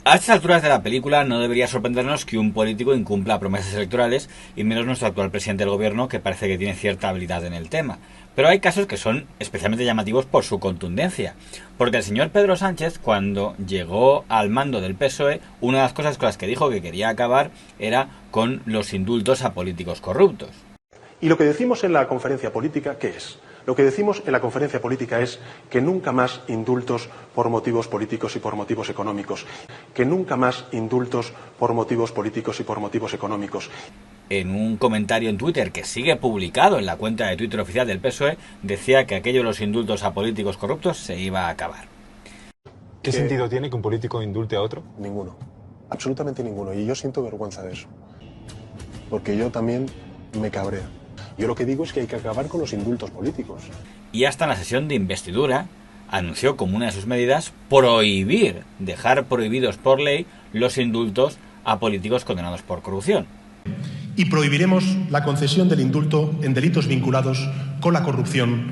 A estas alturas de la película no debería sorprendernos que un político incumpla promesas electorales, y menos nuestro actual presidente del gobierno, que parece que tiene cierta habilidad en el tema. Pero hay casos que son especialmente llamativos por su contundencia. Porque el señor Pedro Sánchez, cuando llegó al mando del PSOE, una de las cosas con las que dijo que quería acabar era con los indultos a políticos corruptos. Y lo que decimos en la conferencia política, ¿qué es? Lo que decimos en la conferencia política es que nunca más indultos por motivos políticos y por motivos económicos. Que nunca más indultos por motivos políticos y por motivos económicos. En un comentario en Twitter que sigue publicado en la cuenta de Twitter oficial del PSOE, decía que aquello de los indultos a políticos corruptos se iba a acabar. ¿Qué sentido tiene que un político indulte a otro? Ninguno. Absolutamente ninguno. Y yo siento vergüenza de eso. Porque yo también me cabrea. Yo lo que digo es que hay que acabar con los indultos políticos. Y hasta en la sesión de investidura anunció como una de sus medidas dejar prohibidos por ley los indultos a políticos condenados por corrupción. Y prohibiremos la concesión del indulto en delitos vinculados con la corrupción.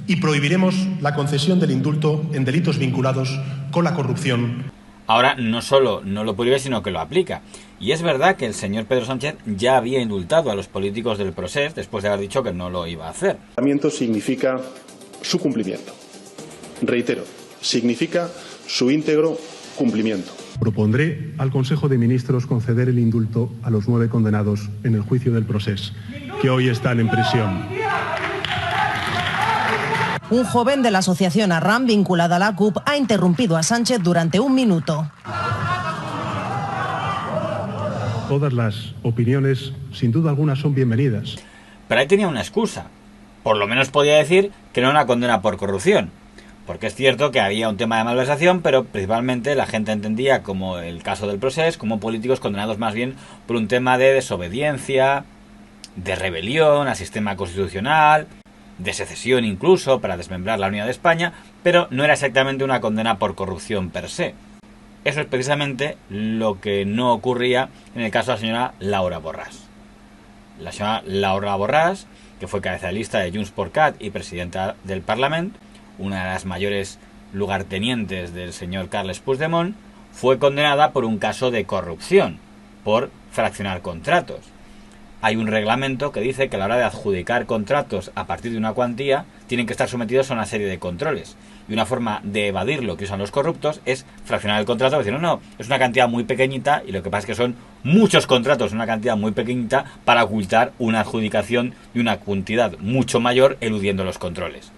Y prohibiremos la concesión del indulto en delitos vinculados con la corrupción. Ahora no solo no lo prohíbe, sino que lo aplica. Y es verdad que el señor Pedro Sánchez ya había indultado a los políticos del Procés después de haber dicho que no lo iba a hacer. Significa su cumplimiento. Reitero, significa su íntegro cumplimiento. Propondré al Consejo de Ministros conceder el indulto a los 9 condenados en el juicio del Procés, que hoy están en prisión. Un joven de la asociación Arran, vinculada a la CUP, ha interrumpido a Sánchez durante un minuto. Todas las opiniones, sin duda alguna, son bienvenidas. Pero ahí tenía una excusa. Por lo menos podía decir que no era una condena por corrupción. Porque es cierto que había un tema de malversación, pero principalmente la gente entendía, como el caso del Procés, como políticos condenados más bien por un tema de desobediencia, de rebelión al sistema constitucional, de secesión incluso, para desmembrar la unidad de España, pero no era exactamente una condena por corrupción per se. Eso es precisamente lo que no ocurría en el caso de la señora Laura Borràs. La señora Laura Borràs, que fue cabeza de lista de JxCat y presidenta del Parlament, una de las mayores lugartenientes del señor Carles Puigdemont, fue condenada por un caso de corrupción, por fraccionar contratos. Hay un reglamento que dice que a la hora de adjudicar contratos a partir de una cuantía tienen que estar sometidos a una serie de controles. Y una forma de evadir lo que usan los corruptos es fraccionar el contrato, diciendo no, es una cantidad muy pequeñita, y lo que pasa es que son muchos contratos, una cantidad muy pequeñita, para ocultar una adjudicación de una cantidad mucho mayor, eludiendo los controles.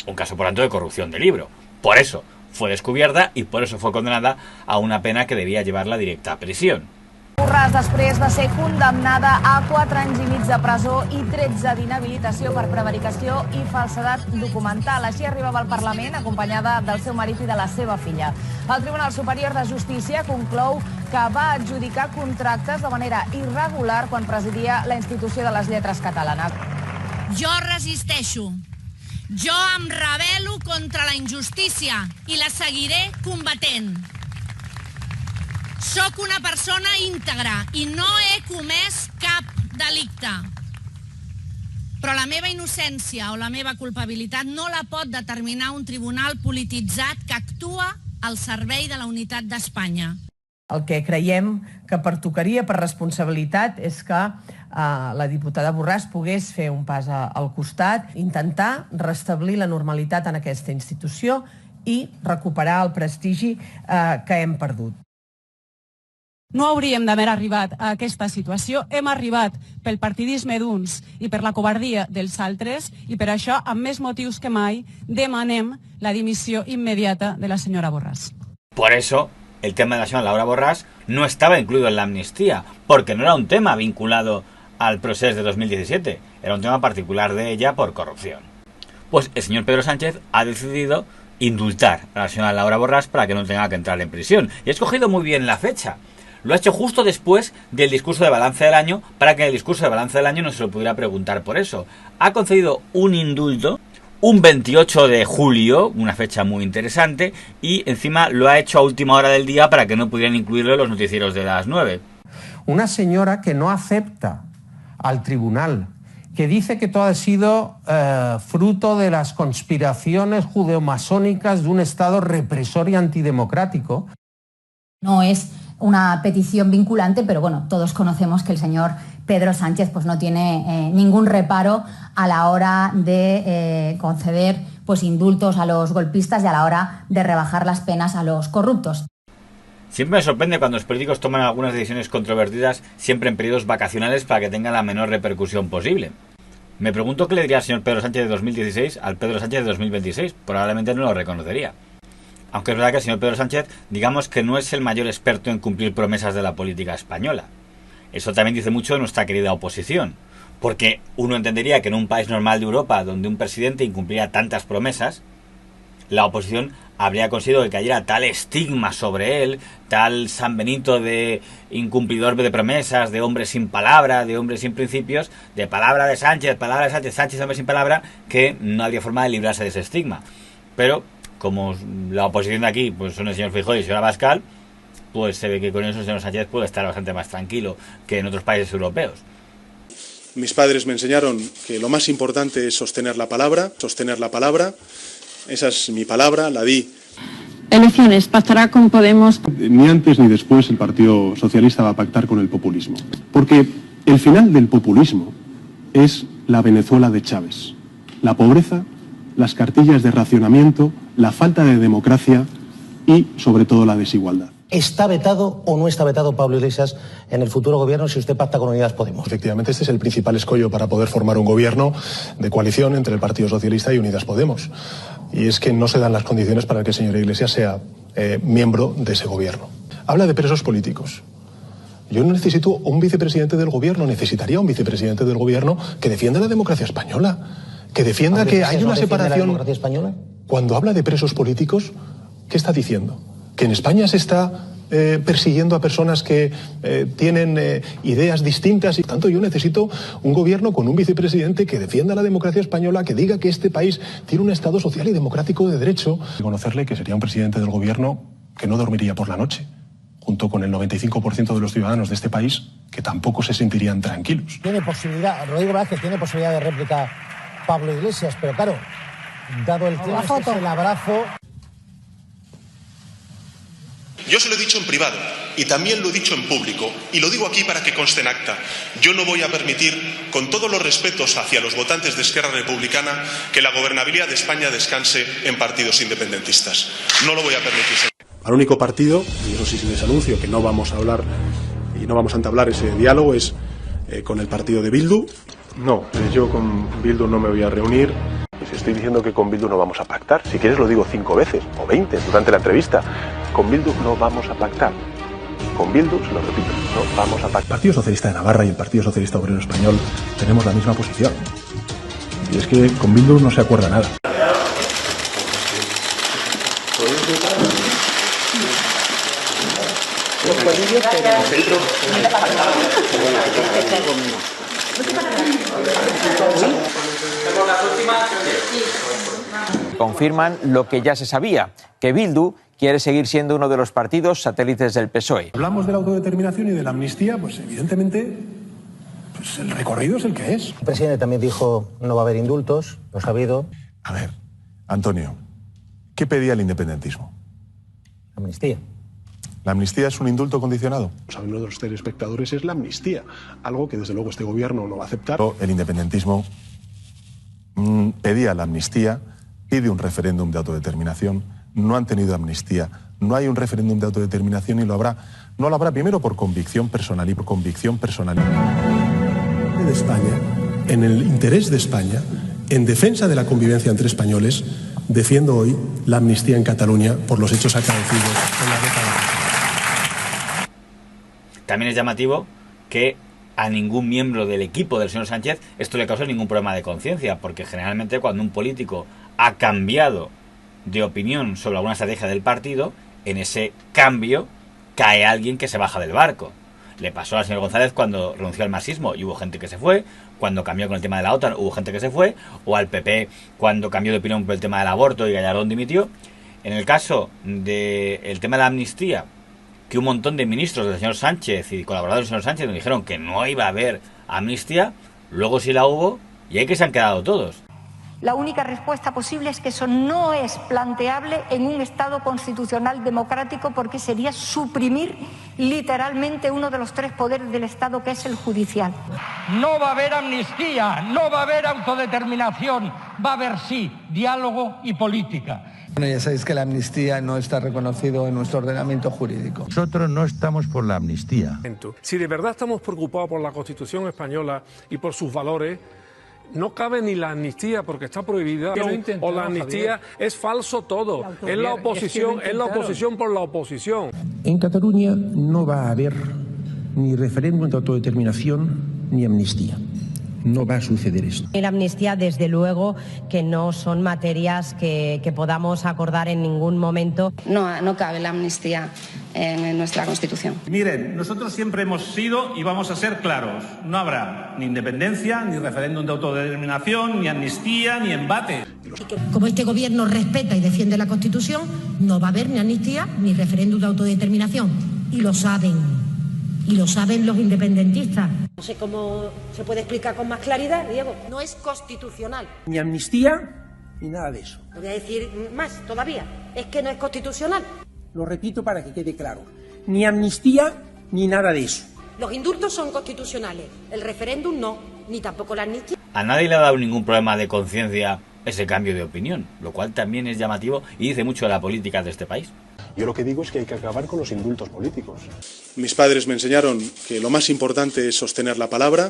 Un caso, por tanto, de corrupción de libro. Por eso fue descubierta y por eso fue condenada a una pena que debía llevarla directa a prisión. Borràs després de ser condemnada a 4 anys i mig de presó i 13 d'inhabilitació per prevaricació i falsedat documental. Així arribava al Parlament acompanyada del seu marit i de la seva filla. El Tribunal Superior de Justícia conclou que va adjudicar contractes de manera irregular quan presidia la Institució de les Lletres Catalanes. Jo resisteixo. Jo em rebel·lo contra la injustícia i la seguiré combatent. Soc una persona íntegra i no he comès cap delicte. Però la meva innocència o la meva culpabilitat no la pot determinar un tribunal polititzat que actua al servei de la unitat d'Espanya. El que creiem que pertocaria per responsabilitat és que la diputada Borràs pogués fer un pas al costat, intentar restablir la normalitat en aquesta institució i recuperar el prestigi que hem perdut. No hauríem d'haver arribat a aquesta situació. Hem arribat pel partidisme d'uns i per la covardia dels altres, i per això, amb més motius que mai, demanem la dimissió immediata de la senyora Borràs. Por eso, el tema de la señora Laura Borràs no estaba incluido en la amnistía, porque no era un tema vinculado al proceso de 2017, era un tema particular de ella por corrupción. Pues el señor Pedro Sánchez ha decidido indultar a la señora Laura Borràs para que no tenga que entrar en prisión. Y ha escogido muy bien la fecha. Lo ha hecho justo después del discurso de balance del año, para que en el discurso de balance del año no se lo pudiera preguntar por eso. Ha concedido un indulto un 28 de julio, una fecha muy interesante, y encima lo ha hecho a última hora del día para que no pudieran incluirlo en los noticieros de las 9. Una señora que no acepta al tribunal, que dice que todo ha sido fruto de las conspiraciones judeomasónicas de un Estado represor y antidemocrático, No es una petición vinculante, pero bueno, todos conocemos que el señor Pedro Sánchez pues no tiene ningún reparo a la hora de conceder pues indultos a los golpistas y a la hora de rebajar las penas a los corruptos. Siempre me sorprende cuando los políticos toman algunas decisiones controvertidas siempre en periodos vacacionales para que tengan la menor repercusión posible. Me pregunto qué le diría al señor Pedro Sánchez de 2016 al Pedro Sánchez de 2026. Probablemente no lo reconocería. Aunque es verdad que el señor Pedro Sánchez, digamos que no es el mayor experto en cumplir promesas de la política española. Eso también dice mucho de nuestra querida oposición. Porque uno entendería que en un país normal de Europa, donde un presidente incumplía tantas promesas, la oposición habría conseguido que cayera tal estigma sobre él, tal San Benito de incumplidor de promesas, de hombre sin palabra, de hombre sin principios, de palabra de Sánchez, Sánchez hombre sin palabra, que no habría forma de librarse de ese estigma. Pero como la oposición de aquí pues son el señor Feijóo y el señor Abascal, pues se ve que con eso el señor Sánchez puede estar bastante más tranquilo que en otros países europeos. Mis padres me enseñaron que lo más importante es sostener la palabra. Esa es mi palabra, la di. Elecciones, pactará con Podemos. Ni antes ni después el Partido Socialista va a pactar con el populismo. Porque el final del populismo es la Venezuela de Chávez. La pobreza, las cartillas de racionamiento, la falta de democracia y, sobre todo, la desigualdad. ¿Está vetado o no está vetado Pablo Iglesias en el futuro gobierno si usted pacta con Unidas Podemos? Efectivamente, este es el principal escollo para poder formar un gobierno de coalición entre el Partido Socialista y Unidas Podemos. Y es que no se dan las condiciones para que el señor Iglesias sea miembro de ese gobierno. Habla de presos políticos. Yo no necesito un vicepresidente del gobierno, necesitaría un vicepresidente del gobierno que defienda la democracia española, que defienda que hay una separación. ¿La democracia española? Cuando habla de presos políticos, ¿qué está diciendo? Que en España se está persiguiendo a personas que tienen ideas distintas y por tanto yo necesito un gobierno con un vicepresidente que defienda la democracia española, que diga que este país tiene un Estado social y democrático de derecho. Reconocerle que sería un presidente del gobierno que no dormiría por la noche, junto con el 95% de los ciudadanos de este país que tampoco se sentirían tranquilos. Tiene posibilidad, Rodrigo Vázquez tiene posibilidad de réplica Pablo Iglesias, pero claro, dado el tiempo, es el abrazo. Yo se lo he dicho en privado y también lo he dicho en público y lo digo aquí para que conste en acta. Yo no voy a permitir, con todos los respetos hacia los votantes de Esquerra Republicana, que la gobernabilidad de España descanse en partidos independentistas. No lo voy a permitir. Al único partido, y eso sí se les anuncio, que no vamos a hablar y no vamos a entablar ese diálogo es con el partido de Bildu. No, yo con Bildu no me voy a reunir. Pues estoy diciendo que con Bildu no vamos a pactar. Si quieres lo digo 5 veces o 20 durante la entrevista. Con Bildu no vamos a pactar. Con Bildu, se lo repito, no vamos a pactar. El Partido Socialista de Navarra y el Partido Socialista Obrero Español tenemos la misma posición. Y es que con Bildu no se acuerda nada. Confirman lo que ya se sabía, que Bildu quiere seguir siendo uno de los partidos satélites del PSOE. Hablamos de la autodeterminación y de la amnistía, pues evidentemente pues el recorrido es el que es. El presidente también dijo no va a haber indultos, lo ha sabido. A ver, Antonio, ¿qué pedía el independentismo? Amnistía. ¿La amnistía es un indulto condicionado? Saben los telespectadores, es la amnistía, algo que desde luego este gobierno no va a aceptar. El independentismo pedía la amnistía, pide un referéndum de autodeterminación, no han tenido amnistía, no hay un referéndum de autodeterminación y lo habrá. No lo habrá primero por convicción personal y por convicción personal. De España, en el interés de España, en defensa de la convivencia entre españoles, defiendo hoy la amnistía en Cataluña por los hechos acaecidos en la década. También es llamativo que a ningún miembro del equipo del señor Sánchez esto le causa ningún problema de conciencia, porque generalmente cuando un político ha cambiado de opinión sobre alguna estrategia del partido, en ese cambio cae alguien que se baja del barco. Le pasó al señor González cuando renunció al marxismo y hubo gente que se fue, cuando cambió con el tema de la OTAN hubo gente que se fue, o al PP cuando cambió de opinión por el tema del aborto y Gallardón dimitió. En el caso del tema de la amnistía, que un montón de ministros del señor Sánchez y colaboradores del señor Sánchez nos dijeron que no iba a haber amnistía, luego sí la hubo y ahí que se han quedado todos. La única respuesta posible es que eso no es planteable en un Estado constitucional democrático, porque sería suprimir literalmente uno de los tres poderes del Estado, que es el judicial. No va a haber amnistía, no va a haber autodeterminación, va a haber sí, diálogo y política. Bueno, ya sabéis que la amnistía no está reconocido en nuestro ordenamiento jurídico. Nosotros no estamos por la amnistía. Si de verdad estamos preocupados por la Constitución española y por sus valores, no cabe ni la amnistía porque está prohibida, o la amnistía, es falso todo. Es la oposición, es la oposición por la oposición. En Cataluña no va a haber ni referéndum de autodeterminación ni amnistía. No va a suceder esto. La amnistía, desde luego, que no son materias que podamos acordar en ningún momento. No cabe la amnistía en nuestra Constitución. Miren, nosotros siempre hemos sido y vamos a ser claros. No habrá ni independencia, ni referéndum de autodeterminación, ni amnistía, ni embate. Como este gobierno respeta y defiende la Constitución, no va a haber ni amnistía ni referéndum de autodeterminación. Y lo saben. Y lo saben los independentistas. No sé cómo se puede explicar con más claridad, Diego. No es constitucional. Ni amnistía ni nada de eso. Voy a decir más todavía. Es que no es constitucional. Lo repito para que quede claro. Ni amnistía ni nada de eso. Los indultos son constitucionales. El referéndum no, ni tampoco la amnistía. A nadie le ha dado ningún problema de conciencia ese cambio de opinión, lo cual también es llamativo y dice mucho de la política de este país. Yo lo que digo es que hay que acabar con los indultos políticos. Mis padres me enseñaron que lo más importante es sostener la palabra.